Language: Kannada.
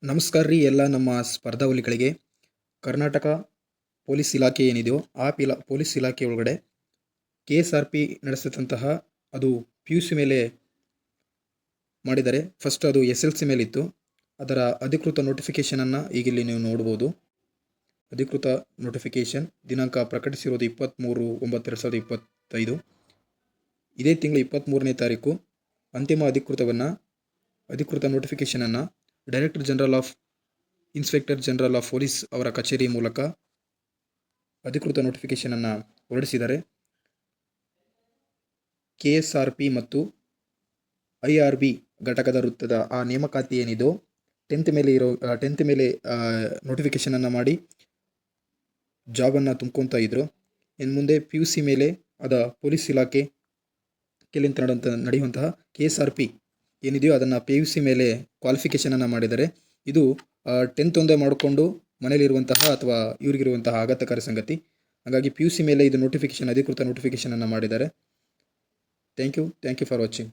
ನಮಸ್ಕಾರ ರೀ ಎಲ್ಲ ನಮ್ಮ ಸ್ಪರ್ಧಾವಳಿಗಳಿಗೆ. ಕರ್ನಾಟಕ ಪೊಲೀಸ್ ಇಲಾಖೆ ಏನಿದೆಯೋ ಪೊಲೀಸ್ ಇಲಾಖೆ ಒಳಗಡೆ KSRP ನಡೆಸತಂತಹ ಅದು PUC ಮೇಲೆ ಮಾಡಿದ್ದಾರೆ. ಫಸ್ಟ್ ಅದು SLC ಮೇಲಿತ್ತು. ಅದರ ಅಧಿಕೃತ ನೋಟಿಫಿಕೇಷನನ್ನು ಈಗಿಲ್ಲಿ ನೀವು ನೋಡ್ಬೋದು. ಅಧಿಕೃತ ನೋಟಿಫಿಕೇಷನ್ ದಿನಾಂಕ ಪ್ರಕಟಿಸಿರೋದು 23/9/2025. ಇದೇ ತಿಂಗಳು 23ನೇ ತಾರೀಕು ಅಂತಿಮ ಅಧಿಕೃತ ನೋಟಿಫಿಕೇಷನನ್ನು director general of inspector general of police ಅವರ ಕಚೇರಿ ಮೂಲಕ ಅಧಿಕೃತ ನೋಟಿಫಿಕೇಷನನ್ನು ಹೊರಡಿಸಿದ್ದಾರೆ. KSRP ಮತ್ತು IRB ಘಟಕದ ವೃತ್ತದ ಆ ನೇಮಕಾತಿ ಏನಿದೋ 10th ಮೇಲೆ ನೋಟಿಫಿಕೇಷನನ್ನು ಮಾಡಿ ಜಾಬನ್ನು ತುಂಬ್ಕೊತಾ ಇದ್ರು. ಇನ್ನು ಮುಂದೆ PUC ಮೇಲೆ ಪೊಲೀಸ್ ಇಲಾಖೆ ಕೆಲಿಂತ ನಡೆಯುವಂತಹ KSRP ಏನಿದೆಯೋ ಅದನ್ನು PUC ಮೇಲೆ ಕ್ವಾಲಿಫಿಕೇಷನನ್ನು ಮಾಡಿದ್ದಾರೆ. ಇದು 10th ಒಂದೇ ಮಾಡಿಕೊಂಡು ಮನೇಲಿರುವಂತಹ ಅಥವಾ ಇವರಿಗಿರುವಂತಹ ಆಘಾತಕಾರಿ ಸಂಗತಿ. ಹಾಗಾಗಿ PUC ಮೇಲೆ ಇದು ಅಧಿಕೃತ ನೋಟಿಫಿಕೇಷನನ್ನು ಮಾಡಿದ್ದಾರೆ. Thank you for watching.